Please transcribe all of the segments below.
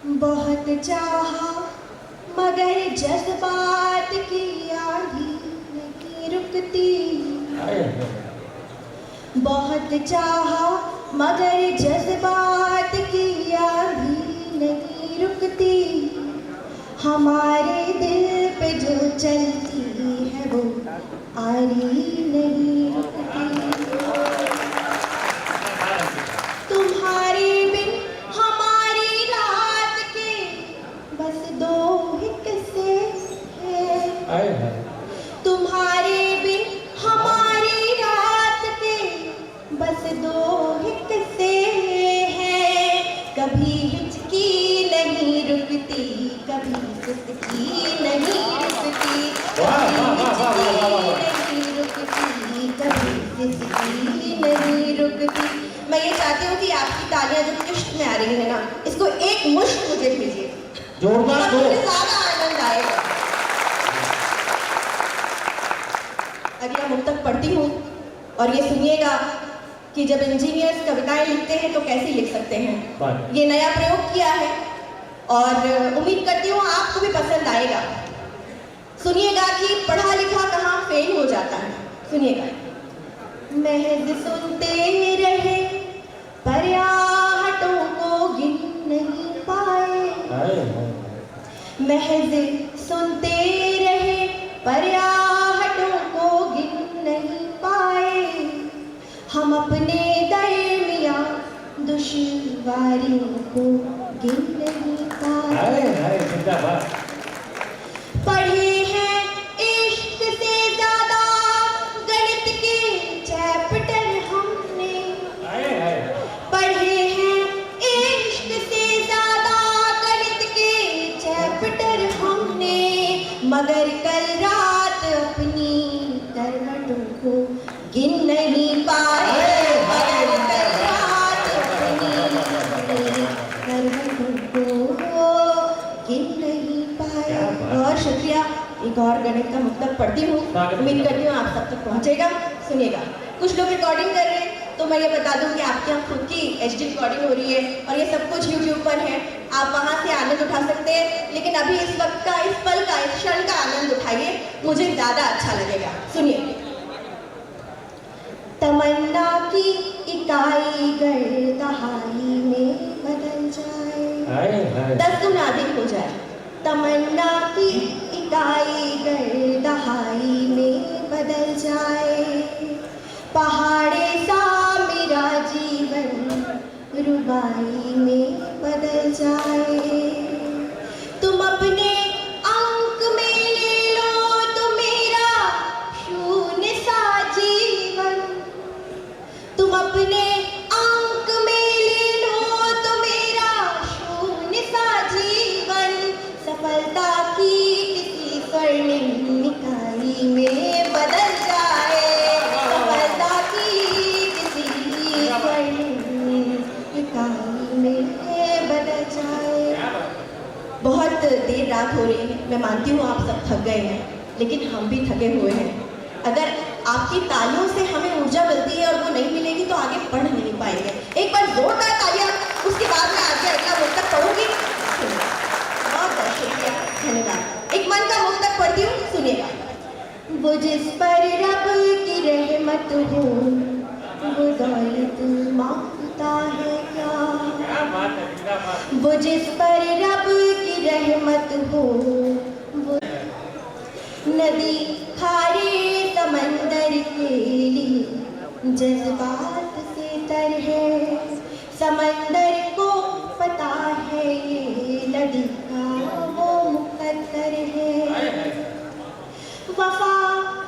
बहुत चाहा मगर जज्बात की आंधी नहीं रुकती। बहुत चाहा मगर जज्बात की आंधी नहीं रुकती। हमारे दिल पे जो चलती है वो आरी नहीं रुकती। तुम्हारे बिन हमारी रात के बस दो ही किस्से हैं। तुम्हारे बिन हमारी रात के बस दो ही किस्से हैं। कभी हिचकी नहीं रुकती, कभी सिसकी नहीं रुकती, कभी हिचकी नहीं रुकती, कभी सिसकी नहीं रुकती। मैं ये चाहती हूँ कि आपकी तालियां जो किश्त में आ रही है ना, इसको एक मुश्त मुझे दीजिए, जोरदार दो, ज्यादा आनंद आएगा। अगला मुक्तक पढ़ती हूँ और ये सुनिएगा कि जब इंजीनियर्स कविताएं लिखते हैं तो कैसे लिख सकते हैं। ये नया प्रयोग किया है और उम्मीद करती हूँ आपको भी पसंद आएगा। सुनिएगा कि पढ़ा लिखा कहाँ फेल हो जाता है। सुनिएगा। महज सुनते रहे पर आहटों को गिन नहीं पाए। महज सुनते रहे पर आहटों को गिन नहीं पाए। हम अपने दरमियां दुश्वारियों को गिन नहीं पाए। पढ़े हैं इश्क से ज्यादा गणित के चैप्टर हमने। पढ़े हैं इश्क से ज्यादा गणित के चैप्टर हमने। मगर कल रात अपनी करवटों को गिन नहीं पाए। मगर कल रात अपनी करवटों को गिन नहीं पाए। बहुत शुक्रिया। एक और गणित का मुक्तक पढ़ती हूँ, उम्मीद करती हूँ आप सब तक पहुँचेगा। सुनिएगा। कुछ लोग रिकॉर्डिंग कर रहे हैं तो मैं ये बता दूँ कि आपके यहाँ खुद की HD रिकॉर्डिंग हो रही है और ये सब कुछ YouTube पर है, आप वहाँ से आनंद उठा सकते हैं। लेकिन अभी इस वक्त का, इस पल का, इस क्षण का आनंद उठाइए, मुझे ज़्यादा अच्छा लगेगा। सुनिए। तमन्ना की इकाई गर दहाई में बदल जाए, 10 गुना अधिक हो जाए। तमन्ना की इकाई गर दहाई में बदल जाए। पहाड़े सा मेरा जीवन रुबाई में बदल जाए। तुम अपने अंक में ले लो तो मेरा शून्य सा जीवन। तुम अपने अंक में ले लो तो मेरा शून्य सा जीवन। सफलता की किसी स्वर्णिम इकाई में बदल जाए। सफलता की किसी स्वर्णिम इकाई में बदल जाए। बहुत देर रात हो रही है, मैं मानती हूँ आप सब थक गए हैं, लेकिन हम भी थके हुए हैं। अगर आपकी तालियों से हमें ऊर्जा मिलती है और वो नहीं मिलेगी तो आगे पढ़ नहीं पाएंगे। एक बार जोरदार तालियां, उसके बाद मैं आगे अगला मुक्तक पढ़ूंगी। बहुत बहुत शुक्रिया, धन्यवाद। एक मन का मुक्तक पढ़ती हूँ, सुनिएगा। वो जिस पर रब की रहमत हो वो दौलत मांगता है क्या। वो जिस पर रब की रहमत हो वो नदी खारे समंदर के लिए जज्बात से तर है। समंदर को पता है ये नदी का वो मुकद्दर है। वफा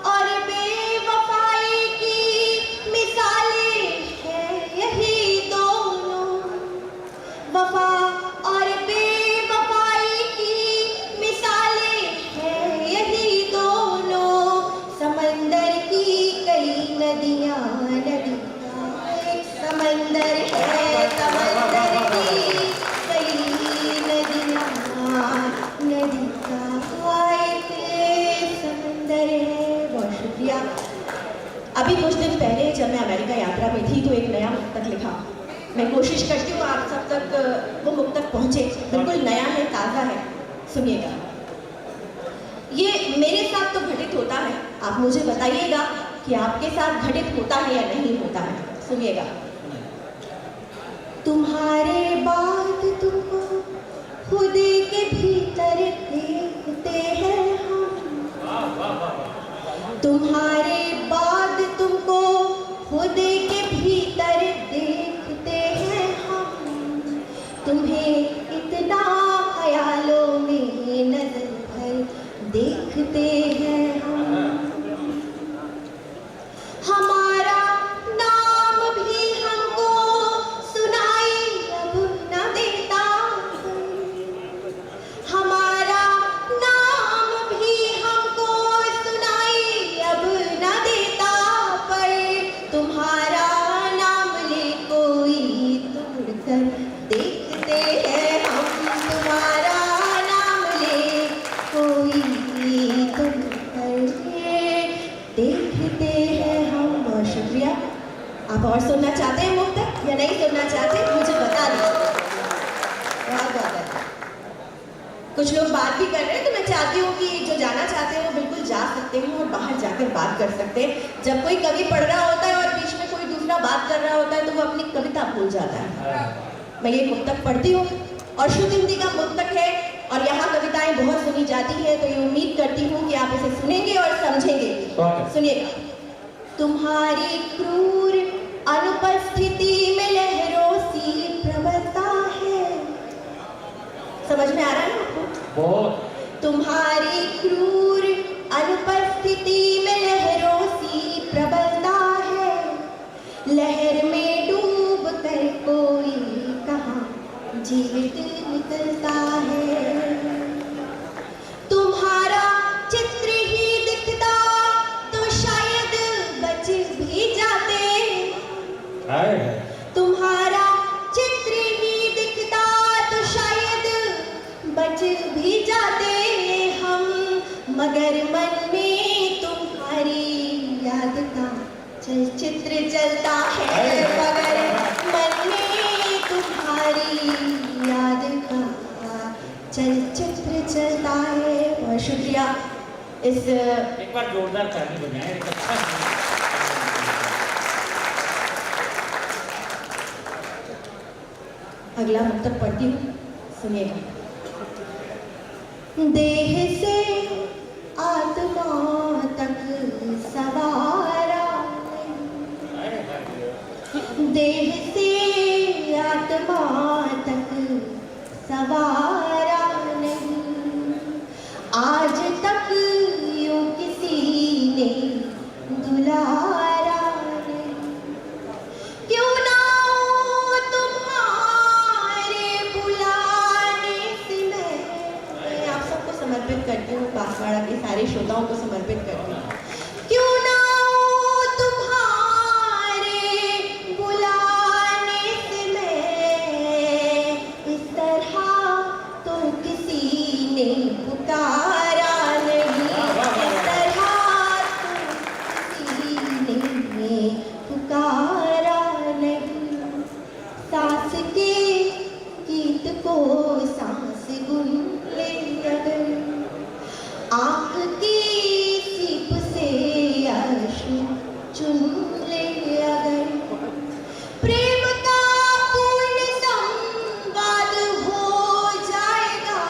और बेवफाई की मिसालें हैं यही दोनों। वफा और बेवफाई की मिसालें हैं यही दोनों। समंदर की कई नदियाँ, नदी का एक समंदर है। समंदर की कई नदियाँ, नदी का एक समंदर है। पहुंचे, बिल्कुल नया है, ताज़ा है। सुनिएगा, ये मेरे साथ तो घटित होता है, आप मुझे बताइएगा कि आपके साथ घटित होता है या नहीं होता है। सुनिएगा। तुम्हारे बाद तुमको खुद के भीतर देखते हैं हम, तुम्हारे बाद तुमको खुद के भीतर देखते हैं हम, तुम्हें इतना ख्यालों में नजर भर देखते हैं हम, हमारा नाम भी हमको सुनाई अब न देता, हमारा नाम भी हमको सुनाई अब न देता, पर तुम्हारा नाम ले कोई तोड़कर देखते हैं हम, तुम्हारा नाम ले कोई तोड़कर देखते हैं हम। बहुत शुक्रिया। आप और सुनना चाहते हैं मुक्तक या नहीं सुनना चाहते, मुझे बता दीजिए। बहुत बहुत कुछ लोग बात भी कर रहे हैं, तो मैं चाहती हूँ कि जो जाना चाहते हैं वो बिल्कुल जा सकते हैं और बाहर जाकर बात कर सकते हैं। जब कोई कवि पढ़ रहा होता है और बीच में कोई दूसरा बात कर रहा होता है तो वो अपनी कविता भूल जाता है। मैं ये मुक्तक पढ़ती हूँ और शुद्ध हिंदी का मुक्तक है और यहाँ कविताएं बहुत सुनी जाती है, तो ये उम्मीद करती हूँ कि आप इसे सुनेंगे और समझेंगे। सुनिएगा। तुम्हारी क्रूर अनुपस्थिति में लहरों सी प्रबलता है, समझ में आ रहा है आपको? तुम्हारी क्रूर अनुपस्थिति में लहरों सी प्रबलता है, लहर में डूब कर कोई कहाँ जीवित निकलता है, तुम्हारा चित्र ही दिखता तो शायद बच भी जाते, तुम्हारा चित्र ही दिखता तो शायद बच भी जाते हम, मगर मन में तुम्हारी याद का चलचित्र चलता है, मगर मन में तुम्हारी याद का चलचित्र चलता है। बहुत शुक्रिया। इस एक बार जोरदार ताली बजाएं। अगला मुक्तक पढ़ती हूँ, सुनिएगा। देह से आत्मा तक सवारा नहीं, देह से आत्मा तक सवारा नहीं, आज तक यूं किसी ने दुलारा नहीं, क्यों ना समर्पित करती हूँ, बांसवाड़ा के सारे श्रोताओं को समर्पित करती हूँ। क्यों ना तुम्हारे बुलाने से मैं इस तरह तो किसी ने पुकारा नहीं, इस तरह तो किसी ने पुकारा नहीं, सांस के गीत को सांस गुन ले अगर, आँख की सीप से आंसू चुन ले अगर, प्रेम का पूर्ण संवाद हो जाएगा,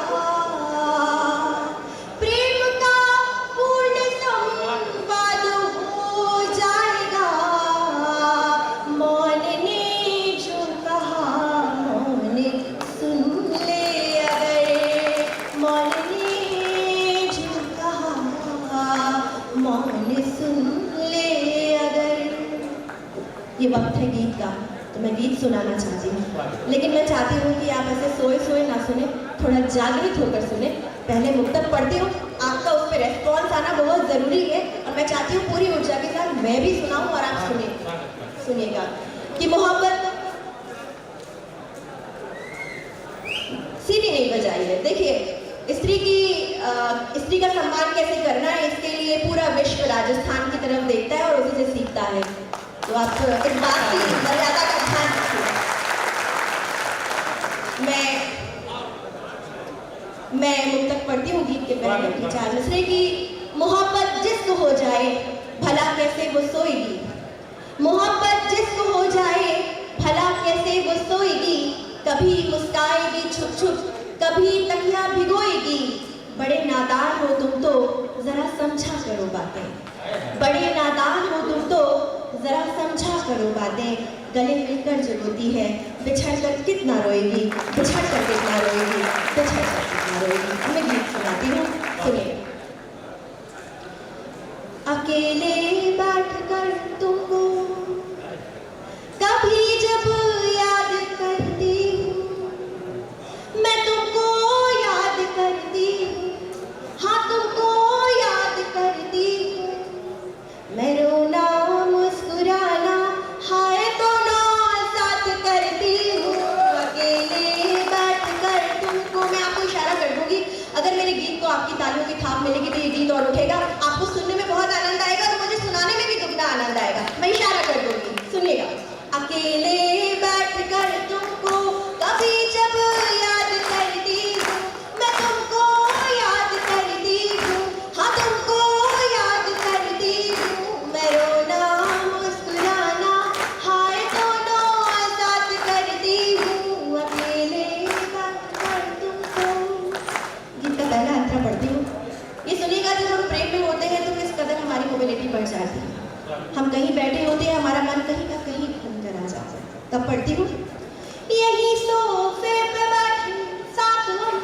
प्रेम का पूर्ण संवाद हो जाएगा, मौन ने जो कहा मौन सुन ले अगर, मौन मौन सुन ले अगर। ये वक्त है गीत का, तो मैं गीत सुनाना चाहती हूँ, लेकिन मैं चाहती हूँ कि आप ऐसे सोए सोए ना सुने, थोड़ा जागृत होकर सुने। पहले मुक्तक पढ़ती हूँ, आपका उस पर रेस्पॉन्स आना बहुत ज़रूरी है और मैं चाहती हूँ पूरी ऊर्जा के साथ मैं भी सुनाऊँ और आप सुनिएगा कि मोहब्बत सीटी नहीं बजाई है। देखिए, स्त्री का सम्मान कैसे करना है, इसके लिए पूरा विश्व राजस्थान की तरफ देखता है और उसी से सीखता है। तो आप इस बात की मर्यादा का ध्यान रखिए। मैं मैं मुक्तक पढ़ती हूँ गीत के पहले की 4 मिसरे की। मोहब्बत जिसको हो जाए भला कैसे वो सोएगी, मोहब्बत जिसको हो जाए भला कैसे वो सोएगी, कभी मुस्काएगी छुप छुप कभी तकिया भिगोएगी। बड़े नादान हो तुम तो जरा समझा करो बातें, बड़े नादान हो तुम तो जरा समझा करो बातें। गले मिलकर जो रोती है बिछड़ कर कितना रोएगी, बिछड़ कर कितना रोएगी, बिछड़ कर कितना रोएगी। मैं गीत सुनाती हूँ, सुनिए। अकेले बैठकर तुमको कभी जब याद करती हूँ, मैं तुमको याद करती हूँ, हाँ तुमको याद करती हूँ। मैं रोना मुस्कुराना हाय दोनों साथ करती हूँ। अकेले बैठकर तुमको, मैं आपको इशारा कर दूंगी, अगर मेरे गीत को आपकी तालियों की थाप मिलेगी तो ये गीत और उठेगा, आपको सुनने में बहुत आनंद आएगा और मुझे सुनाने में भी दुगना आनंद आएगा। मैं इशारा कर दूंगी, सुनिएगा। अकेले बैठकर तुमको कभी जब याद करती हूँ, मैं तुमको याद करती हूँ, हाँ तुमको याद करती हूँ। मैं रोना मुस्कुराना हाय दोनों साथ करती हूँ। अकेले बैठकर तुमको, गीत का पहला अंतरा पढ़ती हूँ। ये सुनिएगा, जब हम प्रेम में होते हैं तो किस कदर हमारी मोबिलिटी बढ़ जाती है। हम कहीं बैठे होते हैं, हमारा मन कहीं का कहीं घूम कर आ जाता है। तब पढ़ती हूँ। यही सोफे पे बैठी साथ हम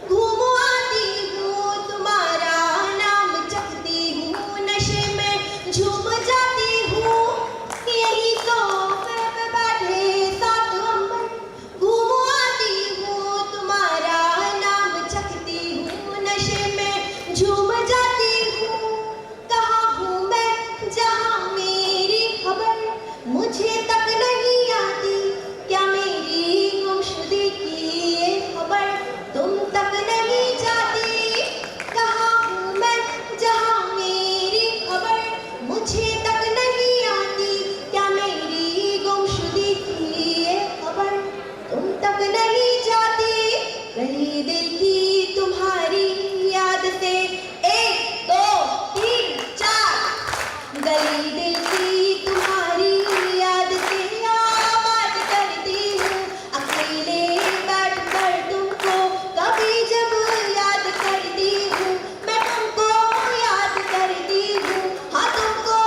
घूम आती हूँ, तुम्हारा नाम जपती हूँ, नशे में झूम जाती हूँ। यही सोफे पे बैठे साथ हम घूम आती हूँ, तुम्हारा नाम जपती हूँ, नशे में झूम जाती हूँ। कहाँ हूँ मैं जहाँ मेरी खबर मुझे तक नहीं आती, क्या मेरी गुमशुदगी की ये खबर तुम तक नहीं जाती। कहाँ हूँ मैं जहाँ मेरी खबर मुझे तक नहीं आती, क्या मेरी गुमशुदगी की ये खबर तुम तक नहीं जाती। गली दिल की तुम्हारी याद से 1 2 3 4, गली दिल की तुम्हारी याद से आवाज करती हूँ। अकेले बैठकर तुमको कभी जब याद करती हूँ, मैं तुमको याद करती हूँ, हाँ तुमको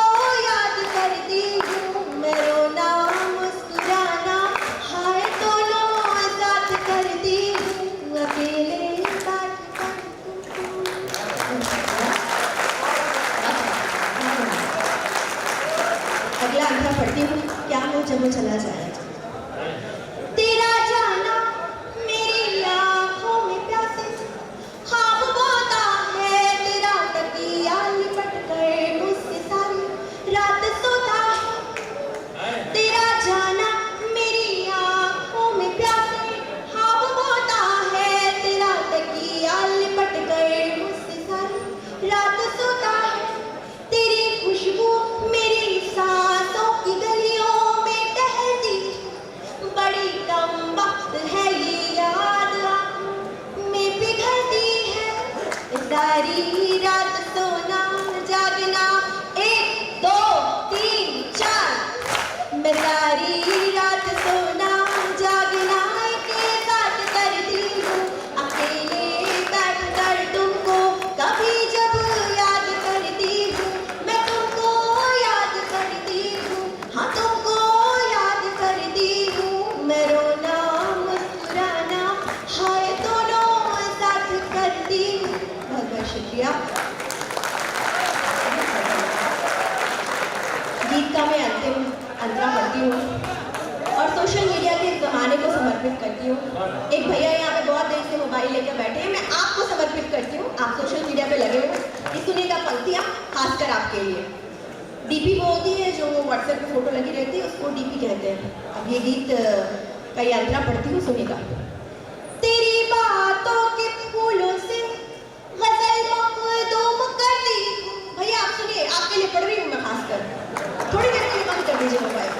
याद करती हूँ। मैं रोना मुस्कुराना हाय दोनों साथ करती हूँ। अकेले बैठकर अगला अंतरा पढ़ती हूँ। क्या हो जब वो चला जाए, तेरा जाना मेरी आँखों में प्यासे, ख्वाब बोता है तेरा तकिया लिपट कर मुझसे सारी रात सोता है। तेरा जाना मेरी आँखों में प्यासे, ख्वाब बोता है तेरा तकिया लिपट कर मुझसे सारी रात सोता है। तेरी खुशबू मेरी सांसों की गलियों में टहलती, बड़ी कम वक्त है ये याद आँखों में पिघलती है। सारी रात सोना जागना 1 2 3 4, मैं सारी रात सोना जागना के साथ करती हूँ। अकेले बैठकर तुमको कभी जब याद करती हूँ, मैं तुमको याद करती हूँ, हाँ तुमको याद करती हूँ। मैं रोना मुस्कुराना हाय दोनों साथ करती हूँ। बहुत बहुत शुक्रिया। गीत का मैं अंतिम अंतरा पढ़ती हूँ और सोशल मीडिया के ज़माने को समर्पित करती हूँ। एक भैया यहाँ पे बहुत देर से मोबाइल लेकर बैठे हैं, मैं आपको समर्पित करती हूँ। आप सोशल मीडिया पे लगे हो, ये सुनिएगा पंक्तियाँ खासकर आपके लिए। डीपी वो होती है जो व्हाट्सएप पे फोटो लगी रहती है, उसको डीपी कहते हैं। अब ये गीत का ये अंतरा पढ़ती हूँ, सुनिएगा। तेरी बातों के फूलों से गजल मखदूम करती हूँ। भैया आप सुनिए, आपके लिए पढ़ रही हूँ मैं खासकर, थोड़ी देर के लिए बंद कर दीजिए मोबाइल।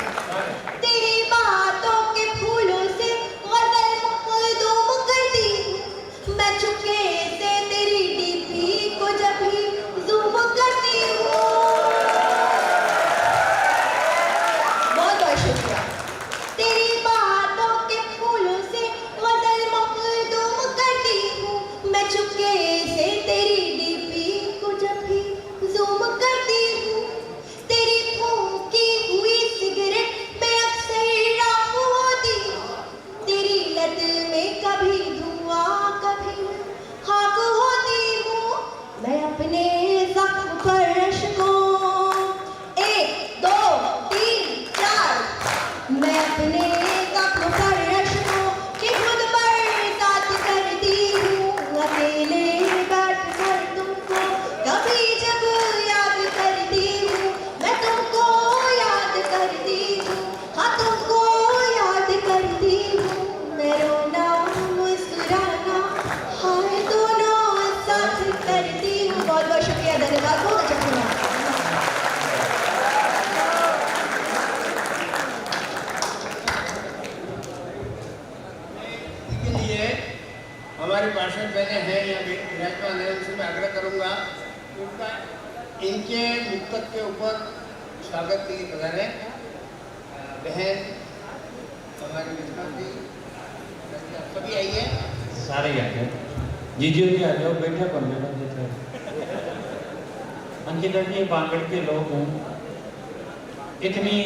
तेरी बातों के फूलों से गजल मखदूम करती हूँ, मैं चुप पार्षद बहने हैं या विराजमान है, उनसे मैं आग्रह करूँगा उनका इनके मुक्तक के ऊपर स्वागत के लिए पधारे। बहन हमारी विद्यार्थी सभी आइए। सारे आ गए, जीजू जी आ जाओ, बैठे कौन बैठा जैसे अंकिता जी बांगड़ के लोग हैं, इतनी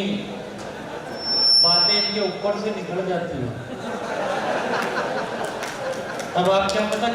बातें इनके ऊपर से निकल जाती हैं। अब आप क्या पता